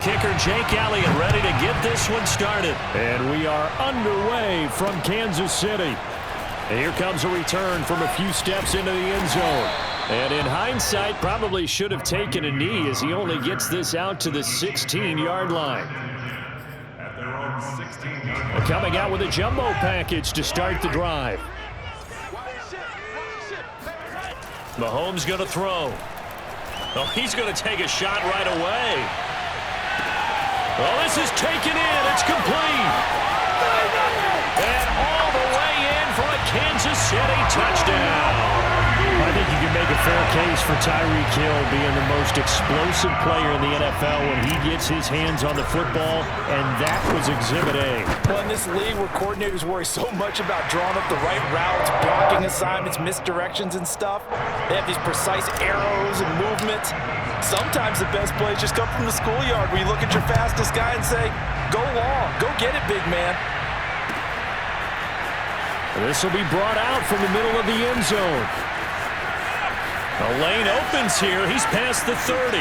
Kicker Jake Elliott ready to get this one started. And we are underway from Kansas City. And here comes a return from a few steps into the end zone. And in hindsight, probably should have taken a knee as he only gets this out to the 16-yard line. Coming out with a jumbo package to start the drive. Mahomes going to throw. Oh, he's going to take a shot right away. Well, this is taken in. It's complete. And all the way in for a Kansas City touchdown. I think you can make a fair case for Tyreek Hill being the most explosive player in the NFL when he gets his hands on the football, and that was Exhibit A. Well, in this league where coordinators worry so much about drawing up the right routes, blocking assignments, misdirections and stuff, they have these precise arrows and movements. Sometimes the best plays just come from the schoolyard where you look at your fastest guy and say, go long, go get it, big man. This will be brought out from the middle of the end zone. The lane opens here. He's past the 30.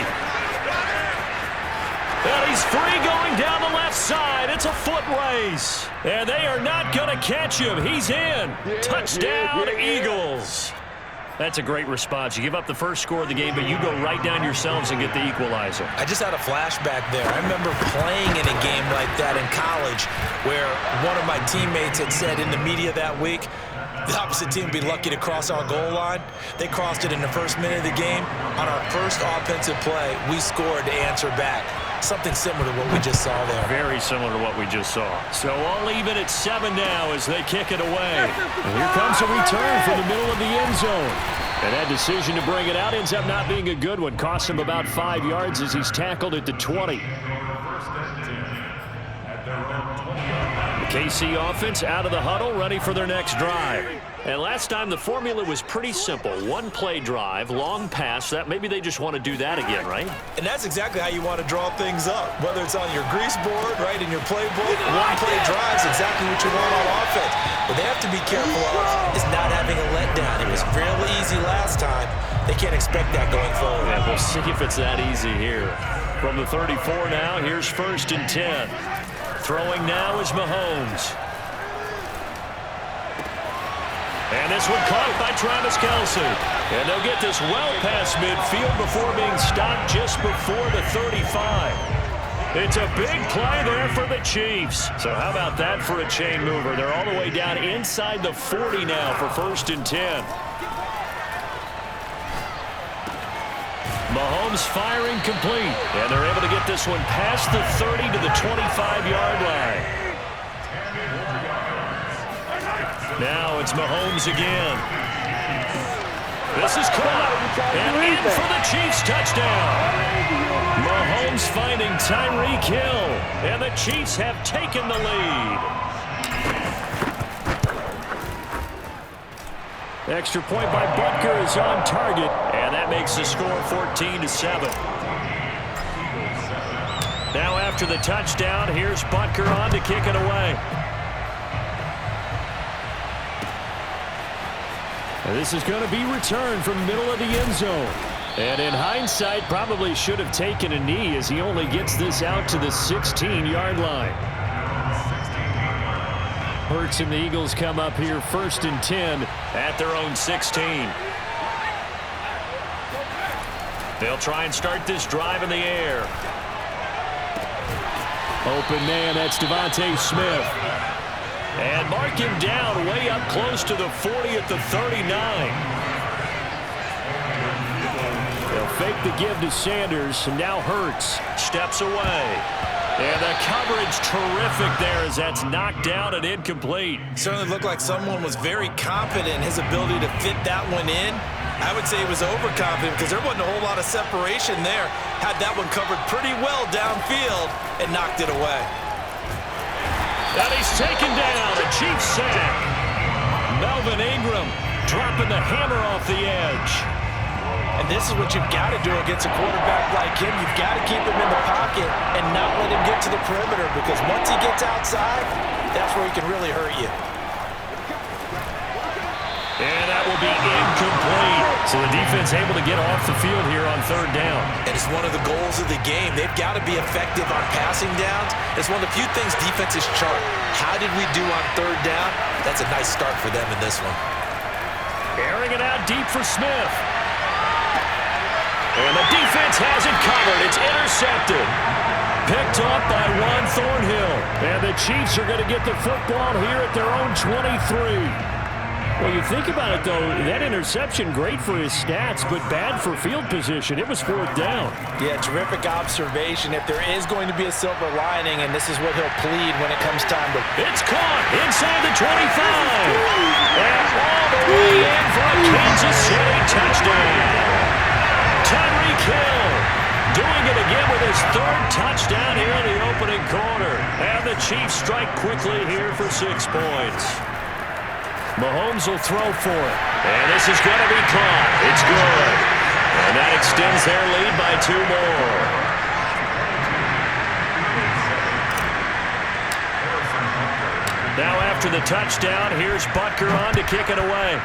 And he's free going down the left side. It's a foot race. And they are not going to catch him. He's in. Touchdown, Eagles. That's a great response. You give up the first score of the game, but you go right down yourselves and get the equalizer. I just had a flashback there. I remember playing in a game like that in college where one of my teammates had said in the media that week, the opposite team would be lucky to cross our goal line. They crossed it in the first minute of the game. On our first offensive play, we scored to answer back. Something similar to what we just saw there. Very similar to what we just saw. So all even at 7 now as they kick it away. And here comes a return from the middle of the end zone. And that decision to bring it out ends up not being a good one. Costs him about 5 yards as he's tackled at the 20. The KC offense out of the huddle, ready for their next drive. And last time the formula was pretty simple. One play drive, long pass. That maybe they just want to do that again, right? And that's exactly how you want to draw things up. Whether it's on your grease board, right, in your playbook, one play drive is exactly what you want on offense. What they have to be careful of is not having a letdown. It was real easy last time. They can't expect that going forward. Yeah, we'll see if it's that easy here. From the 34 now, here's 1st and 10. Throwing now is Mahomes. And this one caught by Travis Kelce. And they'll get this well past midfield before being stopped just before the 35. It's a big play there for the Chiefs. So how about that for a chain mover? They're all the way down inside the 40 now for 1st and 10. Mahomes firing complete. And they're able to get this one past the 30 to the 25-yard line. Now it's Mahomes again. This is caught. And in for the Chiefs touchdown. Mahomes finding Tyreek Hill. And the Chiefs have taken the lead. Extra point by Butker is on target. And that makes the score 14-7. Now after the touchdown, here's Butker on to kick it away. This is going to be returned from the middle of the end zone. And in hindsight, probably should have taken a knee as he only gets this out to the 16-yard line. Hurts and the Eagles come up here 1st and 10 at their own 16. They'll try and start this drive in the air. Open man, that's Devontae Smith. And mark him down way up close to the 40 at the 39. They'll fake the give to Sanders, and now Hurts steps away. And the coverage terrific there as that's knocked down and incomplete. Certainly looked like someone was very confident in his ability to fit that one in. I would say he was overconfident because there wasn't a whole lot of separation there. Had that one covered pretty well downfield and knocked it away. And he's taken down, a Chiefs sack. Melvin Ingram dropping the hammer off the edge. And this is what you've got to do against a quarterback like him. You've got to keep him in the pocket and not let him get to the perimeter, because once he gets outside, that's where he can really hurt you. And that will be incomplete. So the defense able to get off the field here on third down. And it's one of the goals of the game. They've got to be effective on passing downs. It's one of the few things defenses chart. How did we do on third down? That's a nice start for them in this one. Airing it out deep for Smith. And the defense has it covered. It's intercepted. Picked up by Juan Thornhill. And the Chiefs are going to get the football here at their own 23. Well, you think about it, though, that interception, great for his stats, but bad for field position. It was fourth down. Yeah, terrific observation. If there is going to be a silver lining, and this is what he'll plead when it comes time to... It's caught inside the 25. And all the way in for a Kansas City touchdown. Tyreek Hill doing it again with his third touchdown here in the opening quarter. And the Chiefs strike quickly here for 6 points. Mahomes will throw for it. And this is going to be caught. It's good. And that extends their lead by 2 more. Now after the touchdown, here's Butker on to kick it away.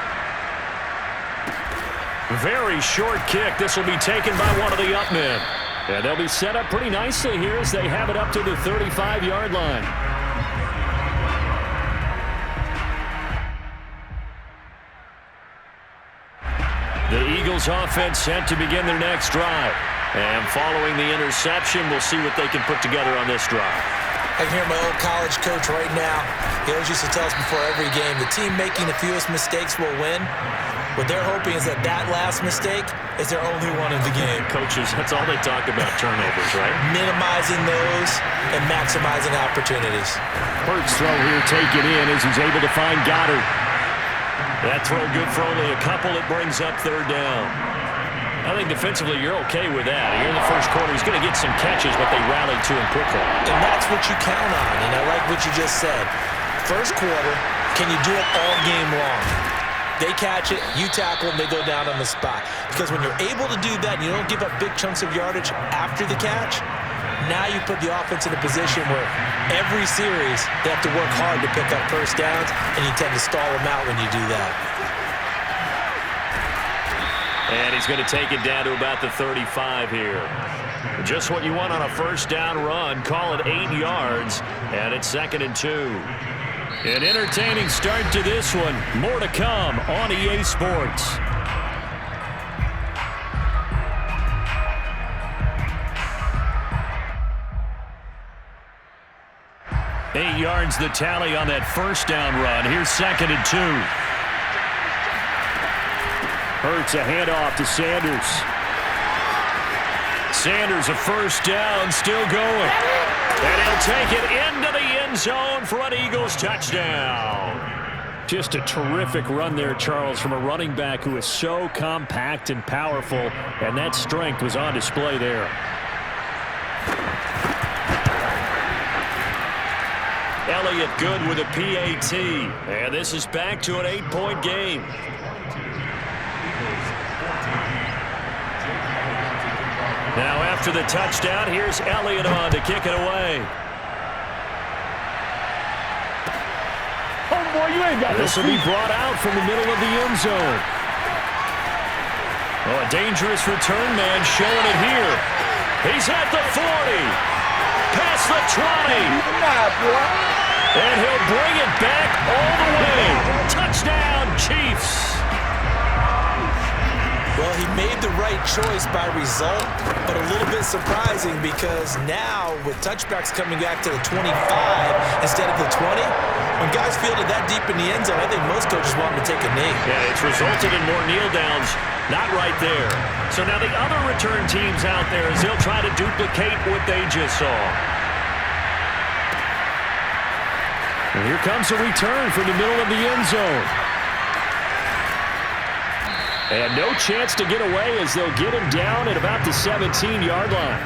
Very short kick. This will be taken by one of the up men. And they'll be set up pretty nicely here as they have it up to the 35-yard line. The Eagles offense set to begin their next drive. And following the interception, we'll see what they can put together on this drive. I can hear my old college coach right now. He always used to tell us before every game, the team making the fewest mistakes will win. What they're hoping is that that last mistake is their only one in the game. Coaches, that's all they talk about, turnovers, right? Minimizing those and maximizing opportunities. Hurts throw here taken in as he's able to find Goddard. That throw good for only a couple. It brings up third down. I think defensively you're okay with that. Here in the first quarter, he's going to get some catches, but they rallied to him quickly. And that's what you count on, and I like what you just said. First quarter, can you do it all game long? They catch it, you tackle them, they go down on the spot. Because when you're able to do that and you don't give up big chunks of yardage after the catch, now you put the offense in a position where every series they have to work hard to pick up first downs, and you tend to stall them out when you do that. And he's going to take it down to about the 35 here. Just what you want on a first down run. Call it 8 yards, and it's 2nd and 2. An entertaining start to this one. More to come on EA Sports. Eight yards the tally on that first down run. Here's 2nd and 2. Hurts a handoff to Sanders. Sanders a first down, still going. And he'll take it into the end zone for an Eagles touchdown. Just a terrific run there, Charles, from a running back who is so compact and powerful, and that strength was on display there. Elliott good with a PAT, and this is back to an 8-point game. Now after the touchdown, here's Elliott on to kick it away. Oh, boy, you ain't got this will be brought out from the middle of the end zone. Oh, a dangerous return man showing it here. He's at the 40. Past the 20. And he'll bring it back all the way. Touchdown, Chiefs. Well, he made the right choice by result, but a little bit surprising because now with touchbacks coming back to the 25 instead of the 20, when guys fielded that deep in the end zone, I think most coaches want them to take a knee. Yeah, it's resulted in more kneel downs. Not right there. So now the other return teams out there as they'll try to duplicate what they just saw. And here comes a return from the middle of the end zone. And no chance to get away as they'll get him down at about the 17-yard line.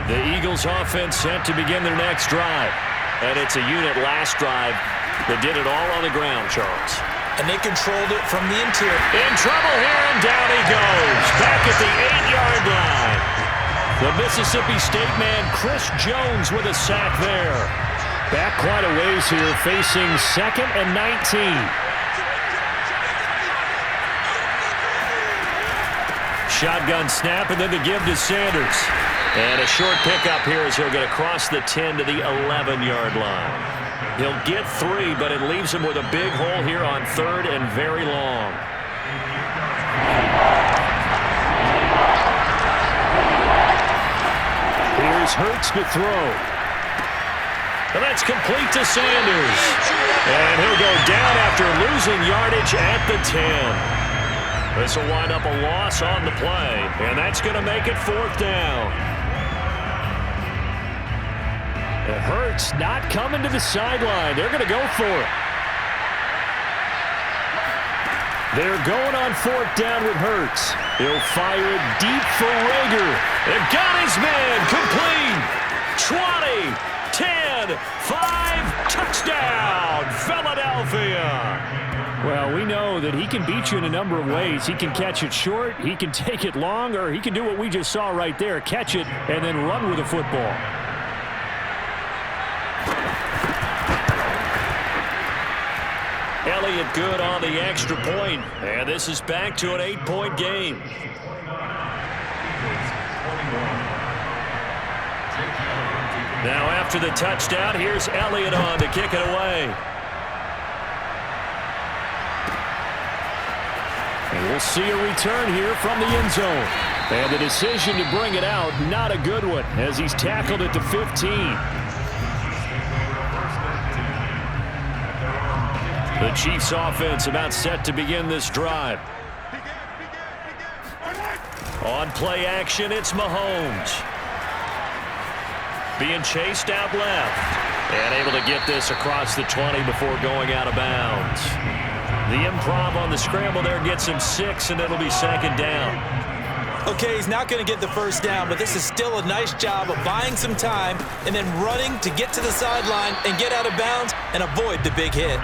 The Eagles offense set to begin their next drive. And it's a unit last drive that did it all on the ground, Charles. And they controlled it from the interior. In trouble here, and down he goes. Back at the 8-yard line. The Mississippi State man, Chris Jones, with a sack there. Back quite a ways here, facing 2nd and 19. shotgun snap and then the give to Sanders. And a short pickup here as he'll get across the 10 to the 11-yard line. He'll get 3, but it leaves him with a big hole here on 3rd and very long. Here's Hurts to throw. And that's complete to Sanders. And he'll go down after losing yardage at the 10. This will wind up a loss on the play, and that's going to make it 4th down. And Hurts not coming to the sideline. They're going to go for it. They're going on 4th down with Hurts. He'll fire it deep for Rager. And got his man complete. 20, 10, 5, touchdown, Philadelphia. Well, we know that he can beat you in a number of ways. He can catch it short, he can take it long, or he can do what we just saw right there, catch it and then run with the football. Elliott good on the extra point, and this is back to an 8-point game. Now after the touchdown, here's Elliott on to kick it away. And we'll see a return here from the end zone. And the decision to bring it out, not a good one, as he's tackled at the 15. The Chiefs offense about set to begin this drive. On play action, it's Mahomes. Being chased out left. And able to get this across the 20 before going out of bounds. The improv on the scramble there gets him 6, and it'll be 2nd down. Okay, he's not going to get the first down, but this is still a nice job of buying some time and then running to get to the sideline and get out of bounds and avoid the big hit.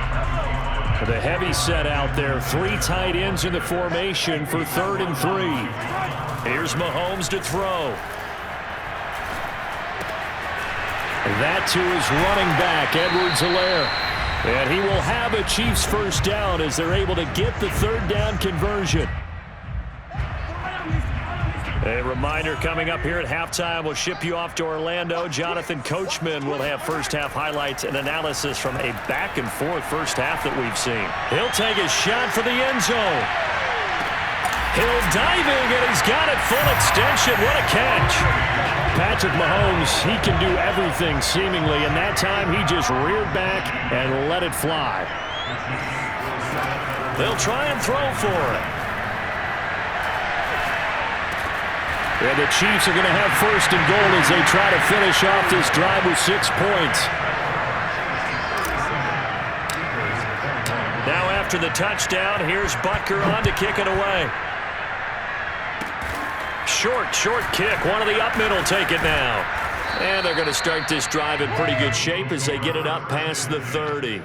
The heavy set out there. 3 tight ends in the formation for 3rd and 3. Here's Mahomes to throw. That to his running back, Edwards-Helaire. And he will have a Chiefs first down as they're able to get the 3rd down conversion. A reminder coming up here at halftime, we'll ship you off to Orlando. Jonathan Coachman will have first-half highlights and analysis from a back-and-forth first half that we've seen. He'll take a shot for the end zone. Hill diving, and he's got it full extension. What a catch. Patrick Mahomes, he can do everything seemingly, and that time he just reared back and let it fly. They'll try and throw for it. And the Chiefs are going to have 1st and goal as they try to finish off this drive with 6 points. Now after the touchdown, here's Butker on to kick it away. Short kick. One of the up middle take it now. And they're going to start this drive in pretty good shape as they get it up past the 30.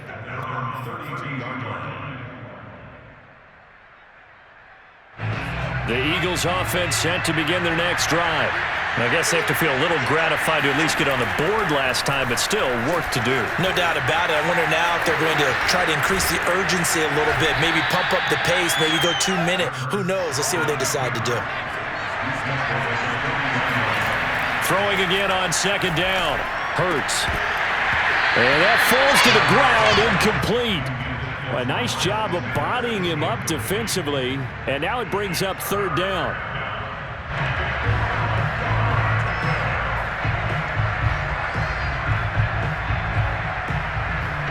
The Eagles offense set to begin their next drive. I guess they have to feel a little gratified to at least get on the board last time, but still work to do. No doubt about it. I wonder now if they're going to try to increase the urgency a little bit, maybe pump up the pace, maybe go 2-minute. Who knows? Let's see what they decide to do. Throwing again on 2nd down. Hurts. And that falls to the ground, incomplete. A nice job of bodying him up defensively, and now it brings up 3rd down.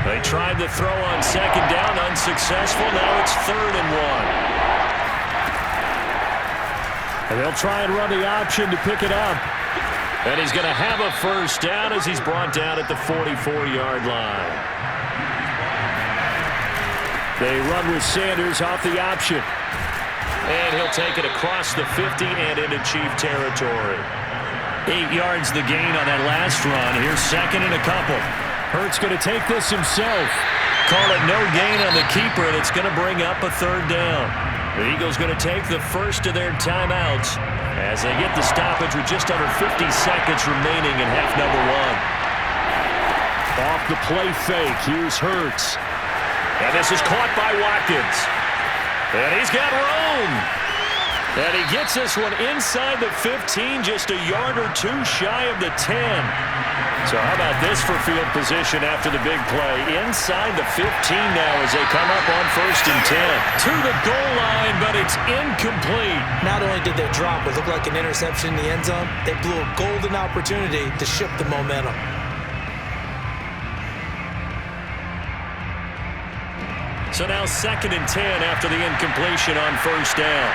They tried to throw on 2nd down, unsuccessful. Now it's 3rd and 1. And they'll try and run the option to pick it up. And he's going to have a first down as he's brought down at the 44-yard line. They run with Sanders off the option. And he'll take it across the 50 and into Chief territory. 8 yards the gain on that last run. Here's 2nd and a couple. Hurts going to take this himself. Call it no gain on the keeper, and it's going to bring up a 3rd down. The Eagles going to take the first of their timeouts as they get the stoppage with just under 50 seconds remaining in half number 1. Off the play fake, here's Hurts. And this is caught by Watkins. And he's got room. And he gets this one inside the 15, just a yard or two shy of the 10. So how about this for field position after the big play? Inside the 15 now as they come up on 1st and 10. To the goal line, but it's incomplete. Not only did they drop what looked like an interception in the end zone, they blew a golden opportunity to shift the momentum. So now 2nd and 10 after the incompletion on 1st down.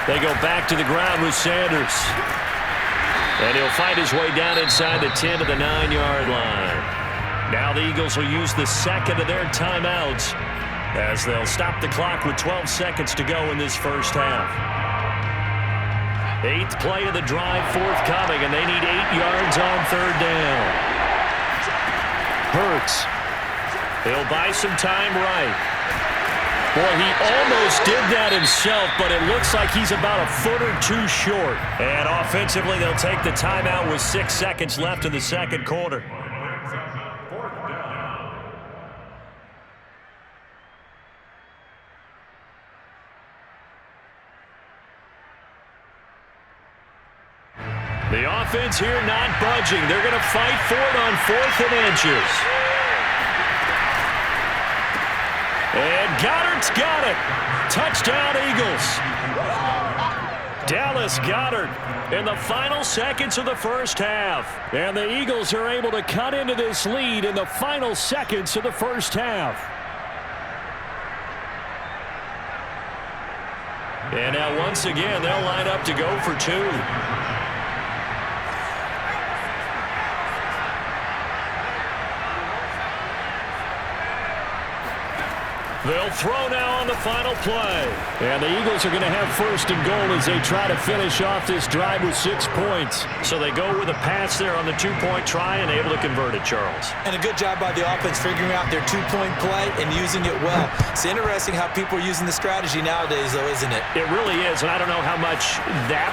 They go back to the ground with Sanders. And he'll fight his way down inside the 10 to the 9-yard line. Now the Eagles will use the 2nd of their timeouts as they'll stop the clock with 12 seconds to go in this first half. 8th play of the drive forthcoming, and they need 8 yards on 3rd down. Hurts. He'll buy some time right. Boy, he almost did that himself, but it looks like he's about a foot or two short. And offensively, they'll take the timeout with 6 seconds left in the second quarter. The offense here not budging. They're going to fight for it on 4th and inches. And Goddard's got it. Touchdown, Eagles. Dallas Goedert in the final seconds of the first half. And the Eagles are able to cut into this lead in the final seconds of the first half. And now once again, they'll line up to go for 2. They'll throw now on the final play. And the Eagles are going to have 1st and goal as they try to finish off this drive with 6 points. So they go with a pass there on the 2-point try and able to convert it, Charles. And a good job by the offense figuring out their 2-point play and using it well. It's interesting how people are using the strategy nowadays, though, isn't it? It really is, and I don't know how much that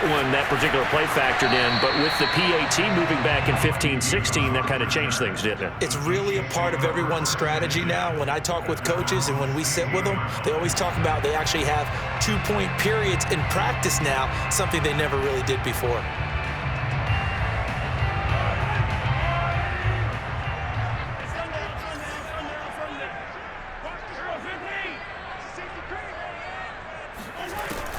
particular play factored in, but with the PAT moving back in 15-16, that kind of changed things, didn't it? It's really a part of everyone's strategy now. When I talk with coaches and when we sit with them, they always talk about they actually have 2-point periods in practice now, something they never really did before.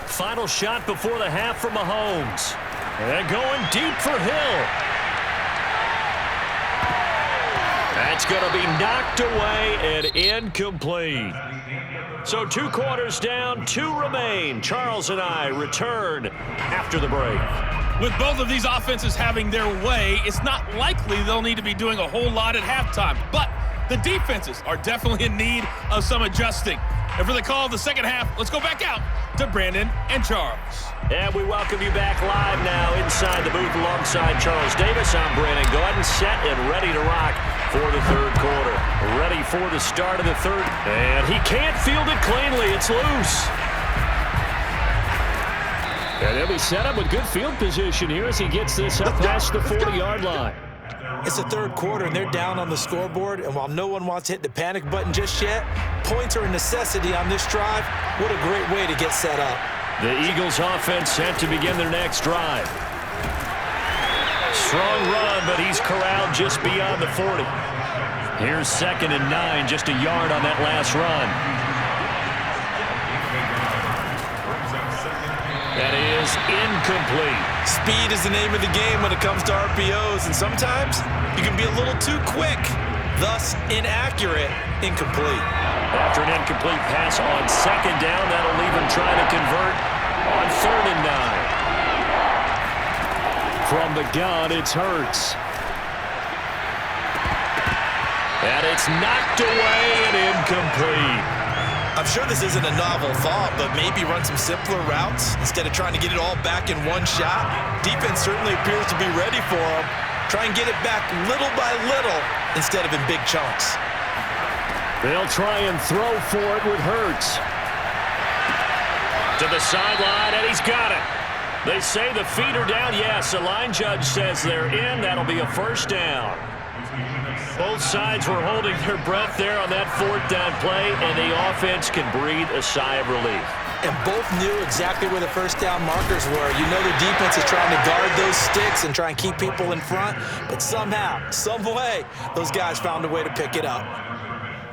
Final shot before the half from Mahomes. And going deep for Hill. That's going to be knocked away and incomplete. So 2 quarters down, 2 remain. Charles and I return after the break. With both of these offenses having their way, it's not likely they'll need to be doing a whole lot at halftime. But the defenses are definitely in need of some adjusting. And for the call of the second half, let's go back out to Brandon and Charles. And we welcome you back live now inside the booth alongside Charles Davis. I'm Brandon Gordon, set and ready to rock for the third quarter. Ready for the start of the third. And he can't field it cleanly. It's loose. And he'll be set up with good field position here as he gets this up past the 40-yard line. It's the third quarter, and they're down on the scoreboard. And while no one wants to hit the panic button just yet, points are a necessity on this drive. What a great way to get set up. The Eagles offense set to begin their next drive. Strong run, but he's corralled just beyond the 40. Here's 2nd and 9, just a yard on that last run. That is incomplete. Speed is the name of the game when it comes to RPOs, and sometimes you can be a little too quick, thus inaccurate, incomplete. After an incomplete pass on 2nd down, that'll leave him trying to convert on 3rd and 9. From the gun, it's Hurts. And it's knocked away and incomplete. I'm sure this isn't a novel thought, but maybe run some simpler routes instead of trying to get it all back in one shot. Defense certainly appears to be ready for him. Try and get it back little by little instead of in big chunks. They'll try and throw for it with Hurts. To the sideline, and he's got it. They say the feet are down. Yes, the line judge says they're in. That'll be a first down. Both sides were holding their breath there on that fourth down play, and the offense can breathe a sigh of relief. And both knew exactly where the first down markers were. You know the defense is trying to guard those sticks and try and keep people in front, but somehow, some way, those guys found a way to pick it up.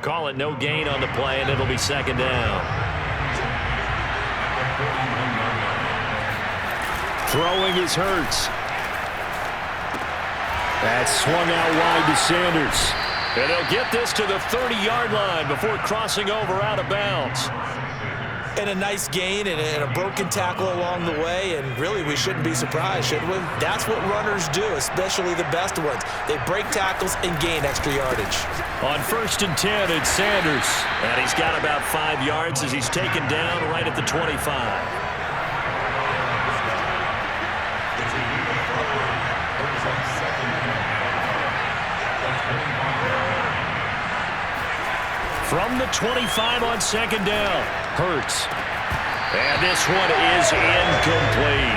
Call it no gain on the play, and it'll be second down. Throwing is Hurts. That's swung out wide to Sanders. And they'll get this to the 30-yard line before crossing over out of bounds. And a nice gain and a broken tackle along the way, and really we shouldn't be surprised, should we? That's what runners do, especially the best ones. They break tackles and gain extra yardage. On 1st and 10, it's Sanders. And he's got about 5 yards as he's taken down right at the 25. From the 25 on second down, Hurts. And this one is incomplete.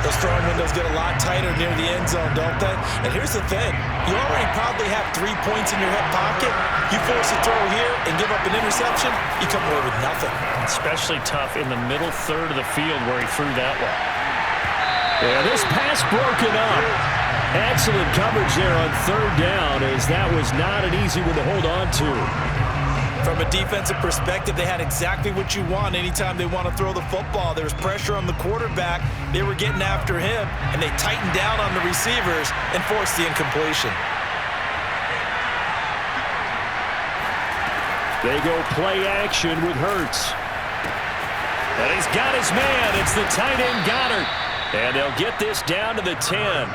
Those throwing windows get a lot tighter near the end zone, don't they? And here's the thing. You already probably have 3 points in your hip pocket. You force a throw here and give up an interception, you come away with nothing. Especially tough in the middle third of the field where he threw that one. Yeah, this pass broken up. Excellent coverage there on third down, as that was not an easy one to hold on to. From a defensive perspective, they had exactly what you want anytime they want to throw the football. There was pressure on the quarterback. They were getting after him, and they tightened down on the receivers and forced the incompletion. They go play action with Hurts. And he's got his man. It's the tight end Goddard. And they'll get this down to the 10.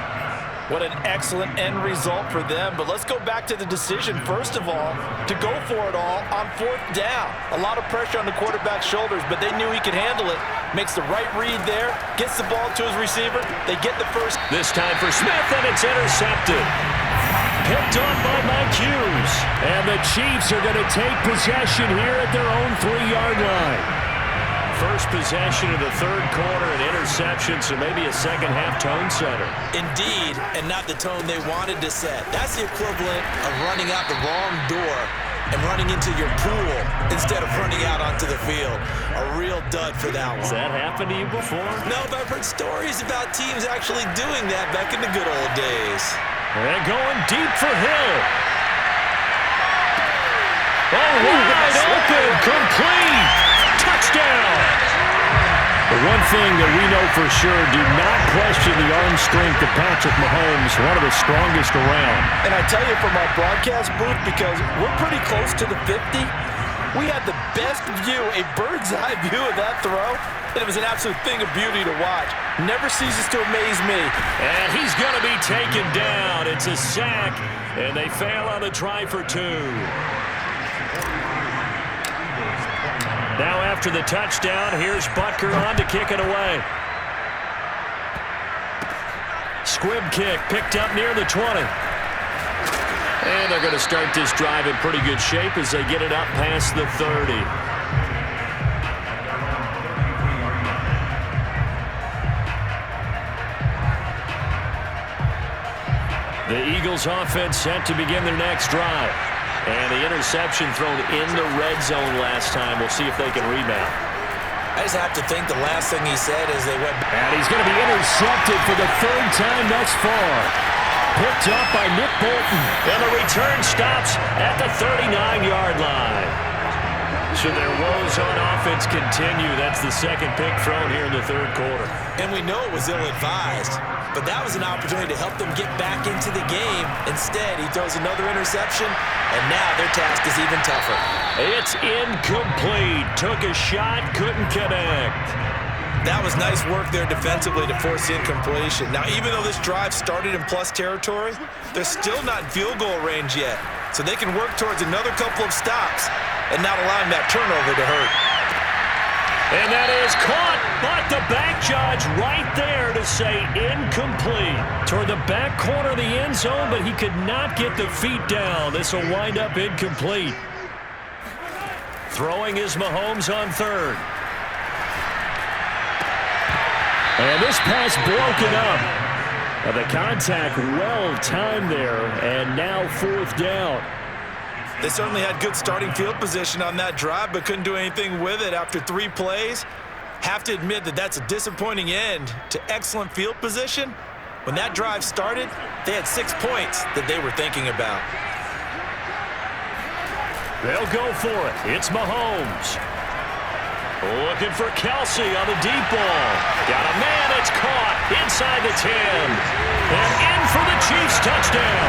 What an excellent end result for them. But let's go back to the decision, first of all, to go for it all on 4th down. A lot of pressure on the quarterback's shoulders, but they knew he could handle it. Makes the right read there, gets the ball to his receiver. They get the first. This time for Smith, and it's intercepted. Picked off by Mike Hughes. And the Chiefs are going to take possession here at their own 3-yard line. First possession of the third quarter, an interception, so maybe a second-half tone setter. Indeed, and not the tone they wanted to set. That's the equivalent of running out the wrong door and running into your pool instead of running out onto the field. A real dud for that one. Has that happened to you before? No, but I've heard stories about teams actually doing that back in the good old days. And going deep for Hill. Oh, wide open, complete. Touchdown! The one thing that we know for sure, do not question the arm strength of Patrick Mahomes, one of the strongest around. And I tell you from our broadcast booth, because we're pretty close to the 50, we had the best view, a bird's eye view of that throw, and it was an absolute thing of beauty to watch. Never ceases to amaze me. And he's going to be taken down. It's a sack, and they fail on the try for 2. Now after the touchdown, here's Butker on to kick it away. Squib kick picked up near the 20. And they're going to start this drive in pretty good shape as they get it up past the 30. The Eagles offense set to begin their next drive. And the interception thrown in the red zone last time. We'll see if they can rebound. I just have to think the last thing he said is they went. And he's going to be intercepted for the 3rd time thus far. Picked up by Nick Bolton. And the return stops at the 39-yard line. So their woes on offense continue. That's the second pick thrown here in the 3rd quarter. And we know it was ill-advised, but that was an opportunity to help them get back into the game. Instead, he throws another interception, and now their task is even tougher. It's incomplete. Took a shot, couldn't connect. That was nice work there defensively to force the incompletion. Now, even though this drive started in plus territory, they're still not in field goal range yet. So they can work towards another couple of stops and not allowing that turnover to hurt. And that is caught, but the back judge right there to say incomplete. Toward the back corner of the end zone, but he could not get the feet down. This will wind up incomplete. Throwing is Mahomes on 3rd. And this pass broken up. The contact well timed there, and now 4th down. They certainly had good starting field position on that drive, but couldn't do anything with it after 3 plays. Have to admit that that's a disappointing end to excellent field position. When that drive started, they had 6 points that they were thinking about. They'll go for it. It's Mahomes. Looking for Kelsey on the deep ball. Got a man. It's caught inside the 10. And in for the Chiefs touchdown.